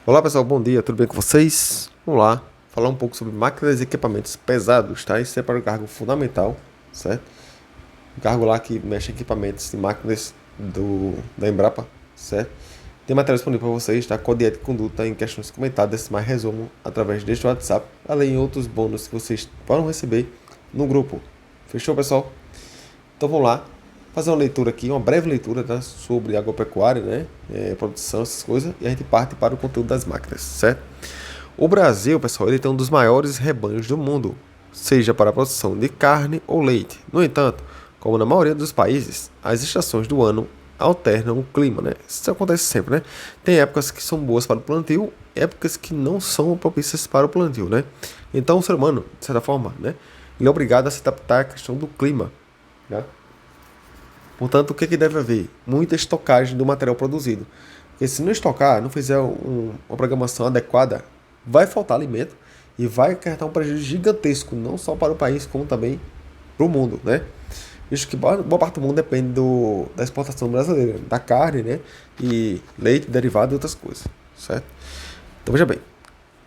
Olá pessoal, bom dia, tudo bem com vocês? Vamos lá, falar um pouco sobre máquinas e equipamentos pesados, tá? Isso é para o cargo fundamental, certo? O cargo lá que mexe em equipamentos e máquinas da Embrapa, certo? Tem matéria disponível para vocês, tá? Código de conduta em questões comentadas, mais resumo através deste WhatsApp, além de outros bônus que vocês podem receber no grupo. Fechou, pessoal? Então vamos lá, fazer uma leitura aqui, uma breve leitura, tá? Sobre agropecuária, né? Produção, essas coisas, e a gente parte para o conteúdo das máquinas, certo? O Brasil, pessoal, ele tem um dos maiores rebanhos do mundo, seja para a produção de carne ou leite. No entanto, como na maioria dos países, as estações do ano alternam o clima, né? Isso acontece sempre, né? Tem épocas que são boas para o plantio, épocas que não são propícias para o plantio, né? Então o ser humano, de certa forma, né? Ele é obrigado a se adaptar à questão do clima, né? Portanto, o que deve haver? Muita estocagem do material produzido. Porque se não estocar, não fizer uma programação adequada, vai faltar alimento e vai acarretar um prejuízo gigantesco, não só para o país, como também para o mundo, né? Visto que boa parte do mundo depende da exportação brasileira, da carne, né? E leite, derivado e outras coisas, certo? Então veja bem.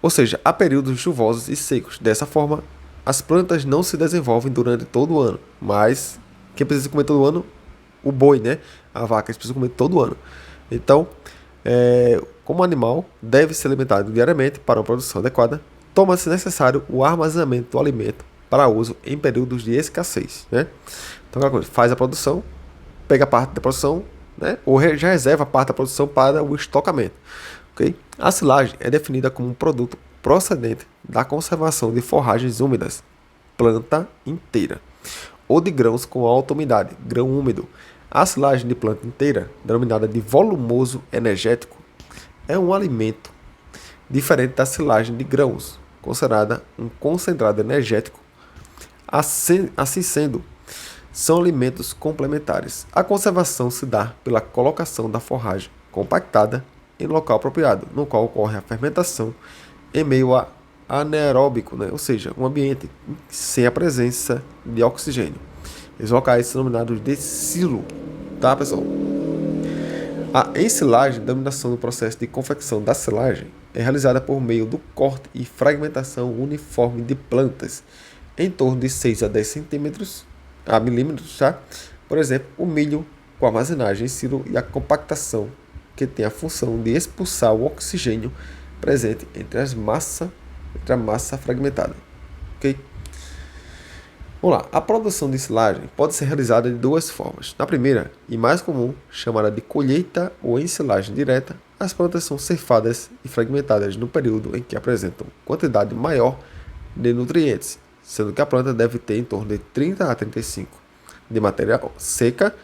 Ou seja, há períodos chuvosos e secos. Dessa forma, as plantas não se desenvolvem durante todo o ano, mas quem precisa comer todo ano o boi, né? A vaca, eles precisam comer todo ano. Então, como animal deve ser alimentado diariamente para uma produção adequada, torna-se necessário o armazenamento do alimento para uso em períodos de escassez, né? Então, aquela coisa, faz a produção, pega parte da produção, né? Ou já reserva parte da produção para o estocamento, ok? A silagem é definida como um produto procedente da conservação de forragens úmidas, planta inteira, ou de grãos com alta umidade, grão úmido. A silagem de planta inteira, denominada de volumoso energético, é um alimento diferente da silagem de grãos, considerada um concentrado energético. Assim sendo, são alimentos complementares. A conservação se dá pela colocação da forragem compactada em local apropriado, no qual ocorre a fermentação em meio anaeróbico, né? Ou seja, um ambiente sem a presença de oxigênio. Os locais são denominados de silo, tá, pessoal? A ensilagem, denominação do processo de confecção da silagem, é realizada por meio do corte e fragmentação uniforme de plantas, em torno de 6 a 10 centímetros a milímetros, tá? Por exemplo, o milho com armazenagem em silo e a compactação, que tem a função de expulsar o oxigênio presente entre a massa fragmentada, ok? Vamos lá, a produção de silagem pode ser realizada de duas formas. Na primeira, e mais comum, chamada de colheita ou ensilagem direta, as plantas são cefadas e fragmentadas no período em que apresentam quantidade maior de nutrientes, sendo que a planta deve ter em torno de 30 a 35 de matéria seca,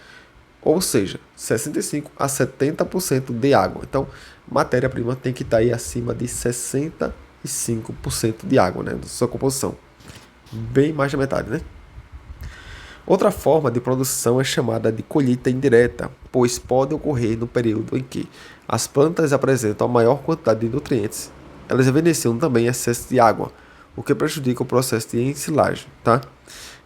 ou seja, 65 a 70% de água. Então, matéria-prima tem que estar aí acima de 65% de água, né, da sua composição. Bem mais da metade, né? Outra forma de produção é chamada de colheita indireta, pois pode ocorrer no período em que as plantas apresentam a maior quantidade de nutrientes. Elas evidenciam também excesso de água, o que prejudica o processo de ensilagem, tá?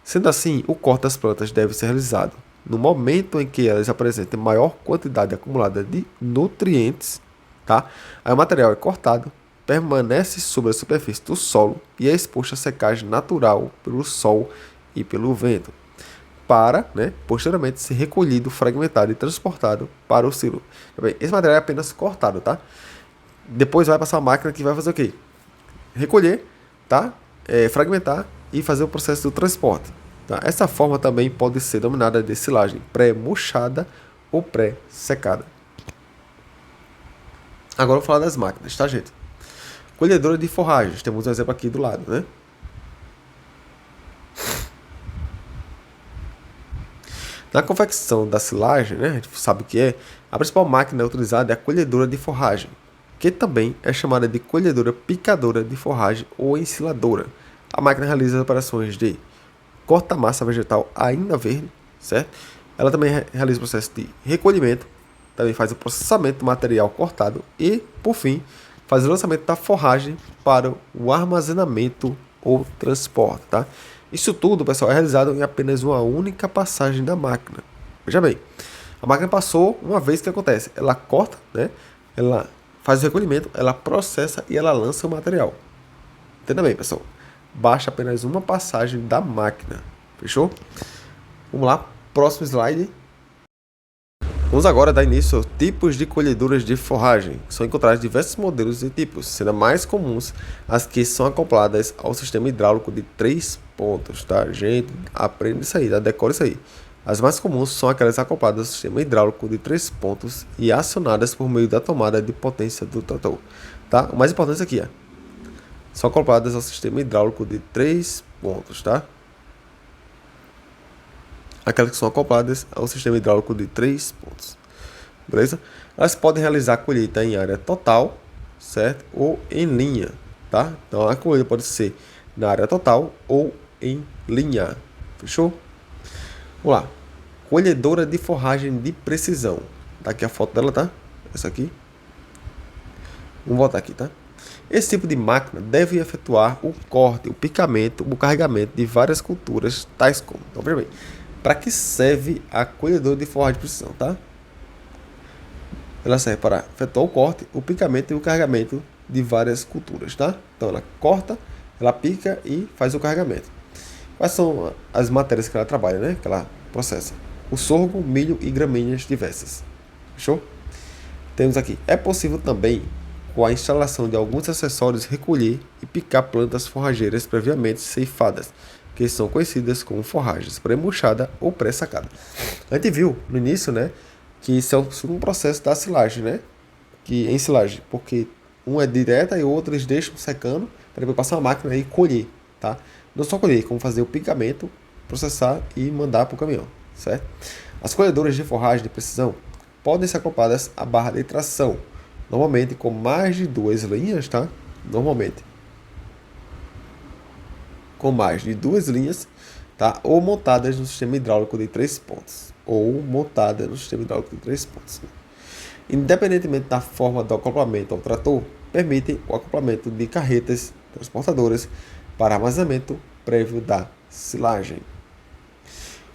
Sendo assim, o corte das plantas deve ser realizado no momento em que elas apresentem maior quantidade acumulada de nutrientes, tá? Aí o material é cortado, permanece sobre a superfície do solo e é exposto à secagem natural pelo sol e pelo vento, para, né, posteriormente ser recolhido, fragmentado e transportado para o silo. Bem, esse material é apenas cortado, tá? Depois vai passar a máquina que vai fazer o quê? Recolher, tá? Fragmentar e fazer o processo do transporte. Tá? Essa forma também pode ser denominada de silagem pré-mochada ou pré-secada. Agora eu vou falar das máquinas, tá, gente? Colhedora de forragens, temos um exemplo aqui do lado, né? Na confecção da silagem, né, a gente sabe o que é, a principal máquina utilizada é a colhedora de forragem, que também é chamada de colhedora picadora de forragem ou ensiladora. A máquina realiza as operações de corta massa vegetal ainda verde, certo? Ela também realiza o processo de recolhimento, também faz o processamento do material cortado e, por fim, faz o lançamento da forragem para o armazenamento ou transporte, tá? Isso tudo, pessoal, é realizado em apenas uma única passagem da máquina. Veja bem, a máquina passou uma vez, que acontece? Ela corta, né? Ela faz o recolhimento, ela processa e ela lança o material. Entenda bem, pessoal. Basta apenas uma passagem da máquina. Fechou? Vamos lá, próximo slide. Vamos agora dar início aos tipos de colhedoras de forragem. São encontrados diversos modelos e tipos, sendo mais comuns as que são acopladas ao sistema hidráulico de 3 pontos, tá? Gente, aprende isso aí, tá? Decore isso aí. As mais comuns são aquelas acopladas ao sistema hidráulico de 3 pontos e acionadas por meio da tomada de potência do trator, tá? O mais importante aqui, ó. São acopladas ao sistema hidráulico de 3 pontos, tá? Aquelas que são acopladas ao sistema hidráulico de 3 pontos. Beleza? Elas podem realizar a colheita em área total, certo? Ou em linha, tá? Então a colheita pode ser na área total ou em linha. Fechou? Vamos lá. Colhedora de forragem de precisão. Tá aqui a foto dela, tá? Essa aqui. Vamos voltar aqui, tá? Esse tipo de máquina deve efetuar o corte, o picamento, o carregamento de várias culturas, tais como. Então, veja bem. Para que serve a colhedora de forragem de precisão, tá? Ela serve para efetuar o corte, o picamento e o carregamento de várias culturas, tá? Então ela corta, ela pica e faz o carregamento. Quais são as matérias que ela trabalha, né? Que ela processa? O sorgo, milho e gramíneas diversas. Fechou? Temos aqui. É possível também, com a instalação de alguns acessórios, recolher e picar plantas forrageiras previamente ceifadas, que são conhecidas como forragens pré-murchada ou pré-sacada. A gente viu no início, né, que isso é o segundo processo da silagem, né, que em silagem, porque um é direta e o outro eles deixam secando para depois passar uma máquina e colher, tá? Não só colher, como fazer o picamento, processar e mandar para o caminhão, certo? As colhedoras de forragem de precisão podem ser acopladas à barra de tração, normalmente com mais de 2 linhas, tá? Normalmente com mais de 2 linhas, tá? Ou montadas no sistema hidráulico de 3 pontos. Ou montada no sistema hidráulico de 3 pontos. Independentemente da forma do acoplamento ao trator, permite o acoplamento de carretas transportadoras para armazenamento prévio da silagem.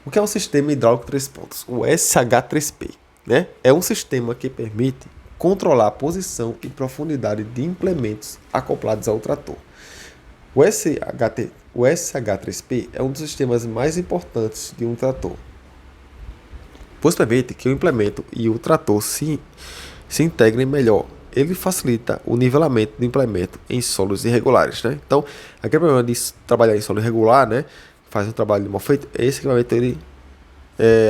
O que é um sistema hidráulico de 3 pontos? O SH3P, né? É um sistema que permite controlar a posição e profundidade de implementos acoplados ao trator. O SH3P é um dos sistemas mais importantes de um trator, pois permite que o implemento e o trator se integrem melhor. Ele facilita o nivelamento do implemento em solos irregulares, né? Então, aquele problema de trabalhar em solo irregular, né? Faz um trabalho mal feito, esse equipamento ele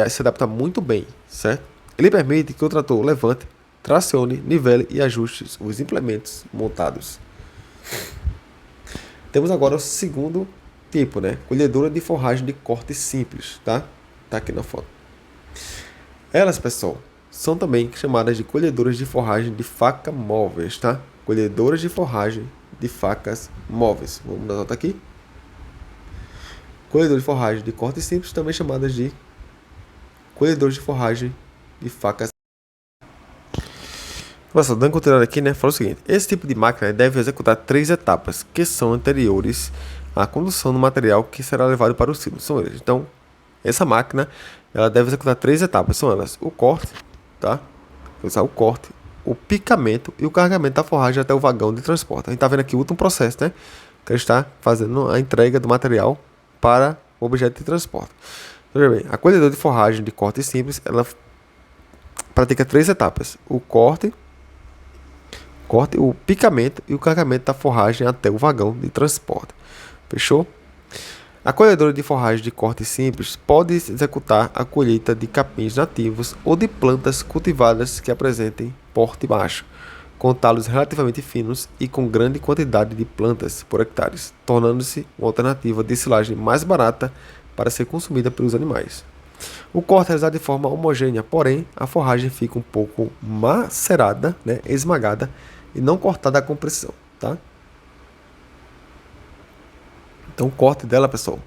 se adapta muito bem, certo? Ele permite que o trator levante, tracione, nivele e ajuste os implementos montados. Temos agora o segundo tipo, né? Colhedora de forragem de corte simples, tá? Tá aqui na foto. Elas, pessoal, são também chamadas de colhedoras de forragem de faca móveis, tá? Colhedoras de forragem de facas móveis. Vamos dar nota aqui. Colhedora de forragem de corte simples, também chamadas de colhedoras de forragem de facas. Pessoal, dando continuidade aqui, né, fala o seguinte: esse tipo de máquina deve executar 3 etapas, que são anteriores à condução do material que será levado para o silo. São eles. Então, essa máquina, ela deve executar 3 etapas. São elas: o corte, tá? O corte, o picamento e o carregamento da forragem até o vagão de transporte. A gente está vendo aqui o último processo, né? Que está fazendo a entrega do material para o objeto de transporte. Então, veja bem, a colhedora de forragem de corte simples, ela pratica 3 etapas: o corte, o picamento e o carregamento da forragem até o vagão de transporte. Fechou? A colhedora de forragem de corte simples pode executar a colheita de capins nativos ou de plantas cultivadas que apresentem porte baixo, com talos relativamente finos e com grande quantidade de plantas por hectares, tornando-se uma alternativa de silagem mais barata para ser consumida pelos animais. O corte é realizado de forma homogênea, porém a forragem fica um pouco macerada, né, esmagada e não cortada com precisão, tá? Então o corte dela, pessoal,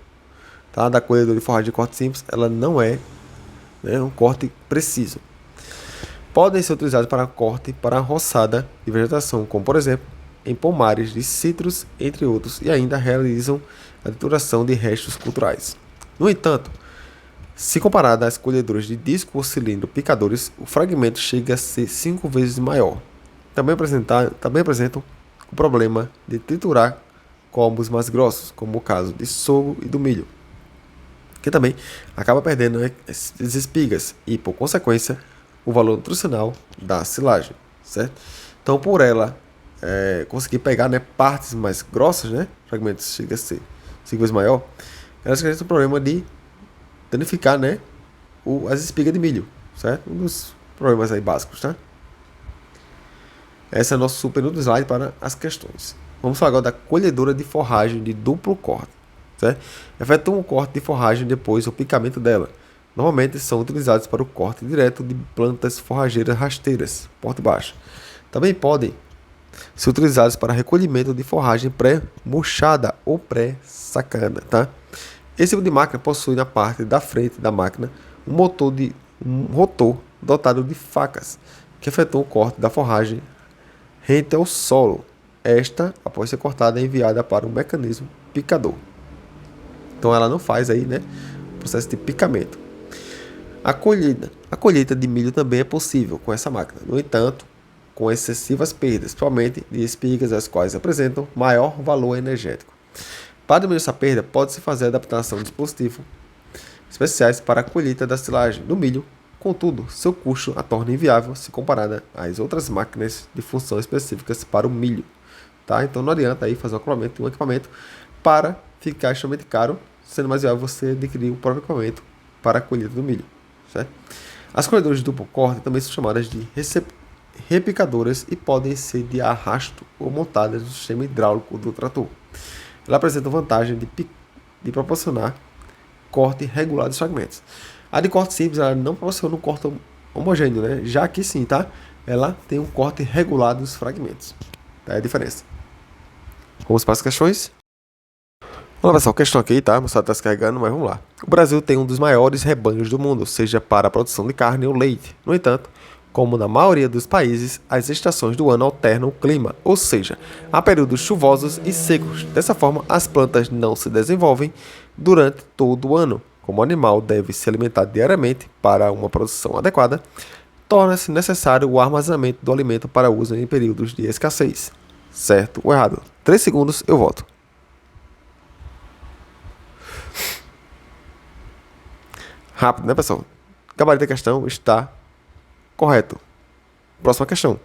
tá, da colhedora de forragem de corte simples, ela não é, né, um corte preciso. Podem ser utilizados para corte para roçada de vegetação, como por exemplo em pomares de citros, entre outros, e ainda realizam a trituração de restos culturais. No entanto, se comparada às colhedoras de disco ou cilindro picadores, o fragmento chega a ser 5 vezes maior. também apresentam o problema de triturar colmos mais grossos, como o caso de sorgo e do milho, que também acaba perdendo, né, as espigas e, por consequência, o valor nutricional da silagem, certo? Então, por ela conseguir pegar, né, partes mais grossas, né, fragmentos chega a ser 5 vezes maior, elas têm o problema de danificar, né, as espigas de milho, certo? Um dos problemas aí básicos, tá? Esse é o nosso penúltimo slide para as questões. Vamos falar agora da colhedora de forragem de duplo corte, certo? Efetua um corte de forragem depois o picamento dela. Normalmente são utilizados para o corte direto de plantas forrageiras rasteiras, porte baixo. Também podem ser utilizados para recolhimento de forragem pré-murchada ou pré-sacada, tá? Esse tipo de máquina possui na parte da frente da máquina um rotor dotado de facas que efetua o corte da forragem rente ao solo. Esta, após ser cortada, é enviada para um mecanismo picador. Então ela não faz aí, né, processo de picamento. A colheita de milho também é possível com essa máquina. No entanto, com excessivas perdas, principalmente de espigas, as quais apresentam maior valor energético. Para diminuir essa perda, pode-se fazer adaptação de dispositivos especiais para a colheita da silagem do milho. Contudo, seu custo a torna inviável se comparada às outras máquinas de função específicas para o milho. Tá? Então não adianta aí fazer um acoplamento de um equipamento para ficar extremamente caro, sendo mais viável você adquirir o próprio equipamento para a colheita do milho. Certo? As colhedoras de duplo corte também são chamadas de repicadoras e podem ser de arrasto ou montadas no sistema hidráulico do trator. Ela apresenta vantagem de proporcionar corte regular dos fragmentos. A de corte simples, ela não proporciona um corte homogêneo, né? Já que sim, tá? Ela tem um corte regular dos fragmentos. Tá? É a diferença. Vamos para as questões? Olá pessoal, questão aqui, tá? O está se carregando, mas vamos lá. O Brasil tem um dos maiores rebanhos do mundo, seja para a produção de carne ou leite. No entanto, como na maioria dos países, as estações do ano alternam o clima, ou seja, há períodos chuvosos e secos. Dessa forma, as plantas não se desenvolvem durante todo o ano. Como o animal deve se alimentar diariamente para uma produção adequada, torna-se necessário o armazenamento do alimento para uso em períodos de escassez. Certo ou errado? 3 segundos, eu voto. Rápido, né, pessoal? O gabarito da questão está correto. Próxima questão.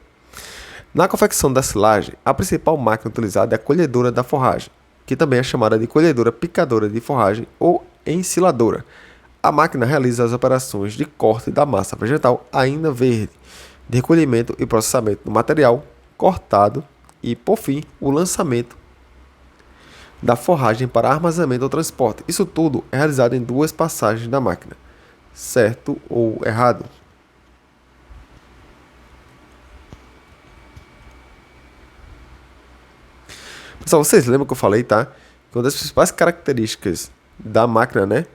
Na confecção da silagem, a principal máquina utilizada é a colhedora da forragem, que também é chamada de colhedora picadora de forragem ou ensiladora. A máquina realiza as operações de corte da massa vegetal ainda verde, de recolhimento e processamento do material cortado e, por fim, o lançamento da forragem para armazenamento ou transporte. Isso tudo é realizado em 2 passagens da máquina. Certo ou errado? Pessoal, vocês lembram que eu falei, tá? Que uma das principais características da máquina, né?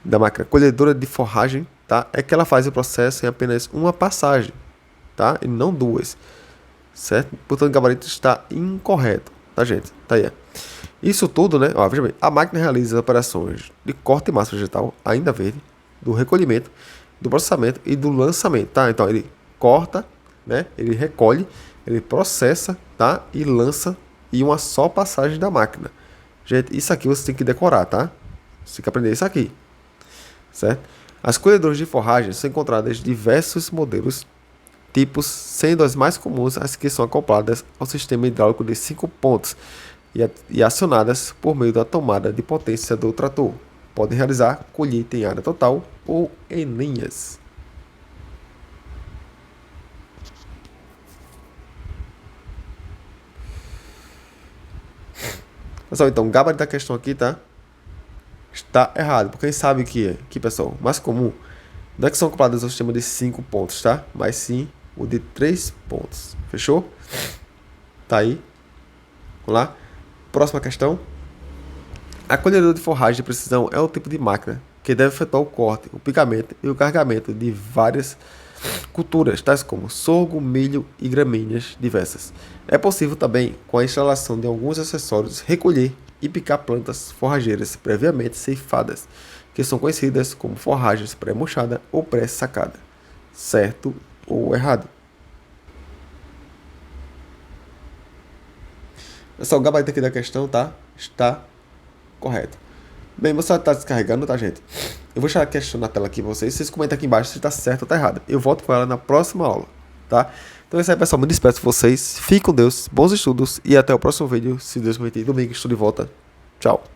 Da máquina colhedora de forragem, tá? É que ela faz o processo em apenas uma passagem, tá? E não 2. Certo? Portanto, o gabarito está incorreto, tá, gente? Tá aí. Isso tudo, né? Ó, veja bem, a máquina realiza operações de corte de massa vegetal ainda verde, do recolhimento, do processamento e do lançamento, tá? Então, ele corta, né? Ele recolhe, ele processa, tá? E lança em uma só passagem da máquina. Gente, isso aqui você tem que decorar, tá? Você tem que aprender isso aqui, certo? As colhedoras de forragem são encontradas diversos modelos, tipos, sendo as mais comuns as que são acopladas ao sistema hidráulico de 5 pontos e acionadas por meio da tomada de potência do trator. Podem realizar colheita em área total ou em linhas. Pessoal, então o gabarito da questão aqui, tá? Está errado, porque a gente sabe que aqui, pessoal, o mais comum não é que são acopladas ao sistema de 5 pontos, tá? Mas sim o de 3 pontos. Fechou? Tá aí. Vamos lá. Próxima questão. A colhedora de forragem de precisão é o tipo de máquina que deve efetuar o corte, o picamento e o carregamento de várias culturas, tais como sorgo, milho e gramíneas diversas. É possível também, com a instalação de alguns acessórios, recolher e picar plantas forrageiras previamente ceifadas, que são conhecidas como forragens pré-mochada ou pré-sacada. Certo ou errado? Pessoal, o gabarito aqui da questão, tá? Está correto. Bem, você está descarregando, tá, gente? Eu vou deixar a questão na tela aqui pra vocês. Vocês comentam aqui embaixo se está certo ou está errado. Eu volto com ela na próxima aula, tá? Então é isso aí, pessoal. Me despeço de vocês. Fiquem com Deus, bons estudos e até o próximo vídeo. Se Deus permitir, domingo estou de volta. Tchau.